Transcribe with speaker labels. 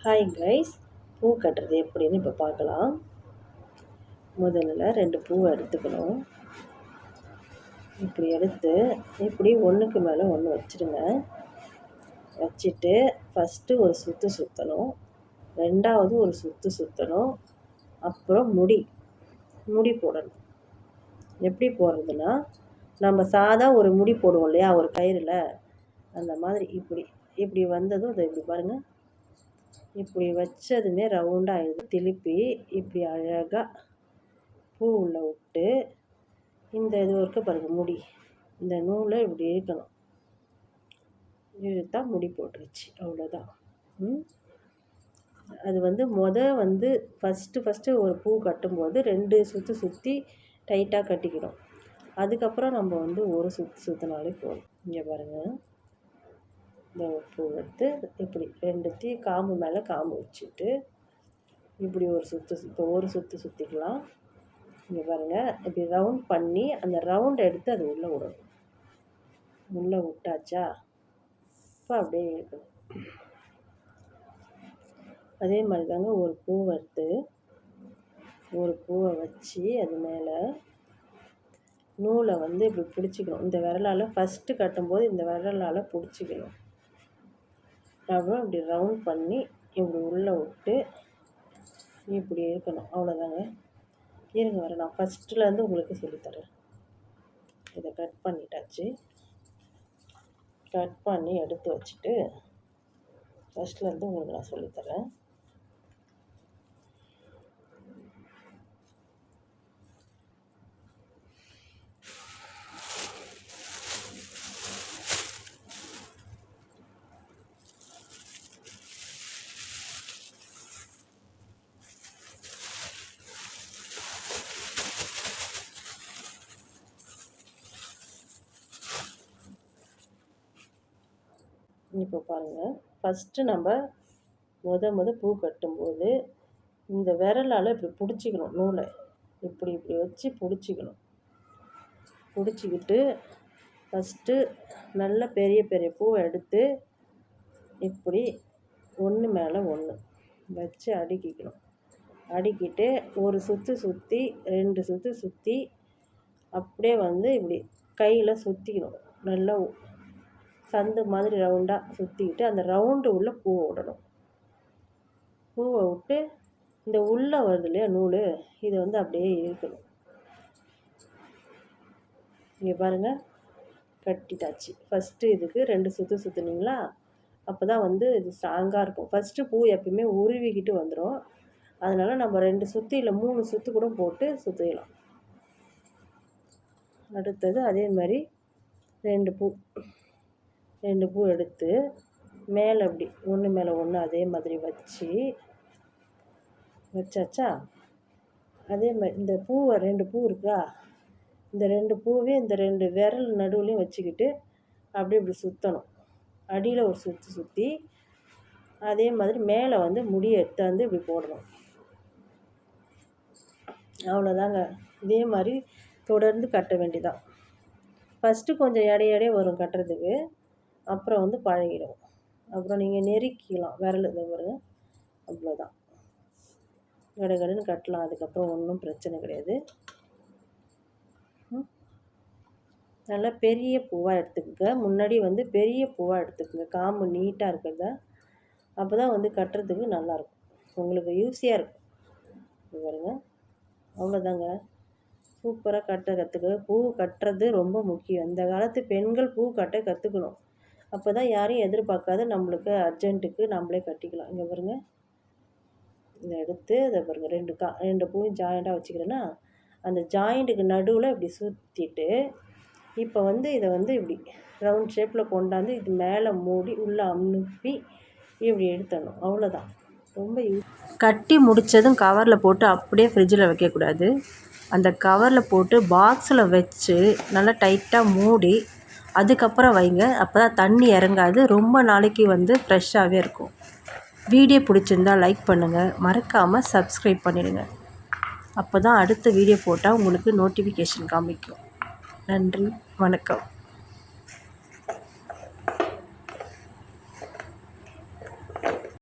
Speaker 1: Hi guys, பூ கட்டுறது எப்படின்னு இப்போ பார்க்கலாம். முதல்ல 2 பூவை எடுத்துக்கணும். இப்படி எடுத்து இப்படி ஒன்றுக்கு மேலே ஒன்று வச்சுடுங்க. வச்சுட்டு ஃபஸ்ட்டு ஒரு சுற்று சுற்றணும், ரெண்டாவது ஒரு சுற்று சுற்றணும், அப்புறம் முடி போடணும். எப்படி போடுறதுன்னா, நம்ம சாதா ஒரு முடி போடுவோம் இல்லையா, ஒரு கயிறில், அந்த மாதிரி இப்படி வந்ததும் அதை இப்படி பாருங்கள், இப்படி வச்சதுமே ரவுண்டாக ஆகிடுது. திருப்பி இப்படி அழகாக பூ உள்ள விட்டு இந்த இது இருக்க பாருங்க, முடி, இந்த நூலை இப்படி இழுக்கணும். இழுத்தா முடி போட்டுருச்சு, அவ்வளோதான். அது ஃபஸ்ட்டு ஒரு பூ கட்டும்போது 2 சுற்று சுற்றி டைட்டாக கட்டிக்கணும். அதுக்கப்புறம் நம்ம ஒரு சுற்றினாலே போதும். இங்கே பாருங்கள், இந்த பூ எடுத்து இப்படி 2 காம்பு மேலே காம்பு வச்சுட்டு இப்படி ஒரு சுற்று சுற்றிக்கலாம். இங்கே பாருங்கள், இப்படி ரவுண்ட் பண்ணி அந்த ரவுண்ட் எடுத்து அது உள்ளே விடணும். உள்ளே விட்டாச்சா, இப்போ அப்படியே இருக்கணும். அதே மாதிரி தாங்க ஒரு பூவை எடுத்து ஒரு பூவை வச்சு அது மேலே நூலை இப்படி பிடிச்சிக்கணும். இந்த விரலால் ஃபஸ்ட்டு கட்டும்போது இந்த விரலால் பிடிச்சிக்கணும். அப்புறம் இப்படி ரவுண்ட் பண்ணி இப்படி உள்ளே விட்டு இப்படி இருக்கணும். அவ்வளோதாங்க. இருங்க வர, நான் ஃபஸ்ட்டுலேருந்து உங்களுக்கு சொல்லித்தரேன். இதை கட் பண்ணிட்டாச்சு. கட் பண்ணி எடுத்து வச்சுட்டு ஃபஸ்ட்லேருந்து உங்களுக்கு நான் சொல்லித்தரேன். இப்போ பாருங்கள், ஃபஸ்ட்டு நம்ம பூ கட்டும்போது இந்த விரலால் இப்படி பிடிச்சிக்கணும். நூலை இப்படி வச்சு பிடிச்சிக்கிட்டு ஃபஸ்ட்டு நல்ல பெரிய பெரிய பூவை எடுத்து இப்படி ஒன்று மேலே ஒன்று வச்சு அடுக்கிக்கணும். அடுக்கிட்டு ஒரு சுற்று சுற்றி 2 சுற்று சுற்றி அப்படியே இப்படி கையில் சுற்றிக்கணும். நல்லா சந்து மாதிரி ரவுண்டாக சுற்றிக்கிட்டு அந்த ரவுண்டு உள்ள பூவை விடணும். பூவை விட்டு இந்த உள்ளே வருது இல்லையா நூல், இதை அப்படியே இழுக்கணும். இங்கே பாருங்கள், கட்டிட்டாச்சு. ஃபஸ்ட்டு இதுக்கு 2 சுற்று சுற்றுனீங்களா, அப்போ தான் இது ஸ்ட்ராங்காக இருக்கும். ஃபஸ்ட்டு பூ எப்பயுமே உருவிக்கிட்டு வந்துடும். அதனால் நம்ம 2 சுற்று இல்லை 3 சுற்று கூட போட்டு சுற்றிக்கலாம். அடுத்தது அதே மாதிரி 2 பூ எடுத்து மேலே அப்படி ஒன்று மேலே ஒன்று அதே மாதிரி வச்சாச்சா. அதே மாதிரி இந்த பூவை 2 பூ இருக்கா, இந்த 2 பூவே இந்த 2 விரல் நடுவுலையும் வச்சுக்கிட்டு இப்படி சுற்றணும். அடியில் ஒரு சுற்றி அதே மாதிரி மேலே முடியை எடுத்து இப்படி போடணும். அவ்வளோதாங்க. இதே மாதிரி தொடர்ந்து கட்ட வேண்டியதான். ஃபஸ்ட்டு கொஞ்சம் எடையே வரும் கட்டுறதுக்கு, அப்புறம் பழகிடும். அப்புறம் நீங்கள் நெருக்கிக்கலாம் விரல், இதை பாருங்க, அவ்வளோதான். கடன்னு கட்டலாம். அதுக்கப்புறம் ஒன்றும் பிரச்சனை கிடையாது. நல்லா பெரிய பூவாக எடுத்துக்கங்க. முன்னாடி பெரிய பூவாக எடுத்துக்கங்க, காம்பு நீட்டாக இருக்கிறத. அப்போ தான் கட்டுறதுக்கு நல்லாயிருக்கும், உங்களுக்கு ஈஸியாக இருக்கும். பாருங்க, அவ்வளோதாங்க. சூப்பராக கற்றுக்க. பூ கட்டுறது ரொம்ப முக்கியம். இந்த காலத்து பெண்கள் பூ கட்ட கற்றுக்கணும். அப்போ தான் யாரையும் எதிர்பார்க்காத நம்மளுக்கு அர்ஜென்ட்டுக்கு நம்மளே கட்டிக்கலாம். இங்கே பாருங்கள், இதை எடுத்து அதை பாருங்கள், 2 பூவும் ஜாயிண்ட்டாக வச்சுக்கிறேன்னா அந்த ஜாயிண்ட்டுக்கு நடுவில் இப்படி சுற்றிட்டு இப்போ இதை இப்படி ரவுண்ட் ஷேப்பில் கொண்டாந்து இது மேலே மூடி உள்ளே அனுப்பி இப்படி எடுத்துடணும். அவ்வளோதான். ரொம்ப கட்டி முடித்ததும் கவரில் போட்டு அப்படியே ஃப்ரிட்ஜில் வைக்கக்கூடாது. அந்த கவரில் போட்டு பாக்ஸில் வச்சு நல்லா டைட்டாக மூடி அதுக்கப்புறம் வைங்க. அப்போ தான் தண்ணி இறங்காது, ரொம்ப நாளைக்கு ஃப்ரெஷ்ஷாகவே இருக்கும். வீடியோ பிடிச்சிருந்தால் லைக் பண்ணுங்கள், மறக்காமல் சப்ஸ்கிரைப் பண்ணிடுங்க. அப்போ தான் அடுத்த வீடியோ போட்டால் உங்களுக்கு நோட்டிஃபிகேஷன் காமிக்கும். நன்றி, வணக்கம்.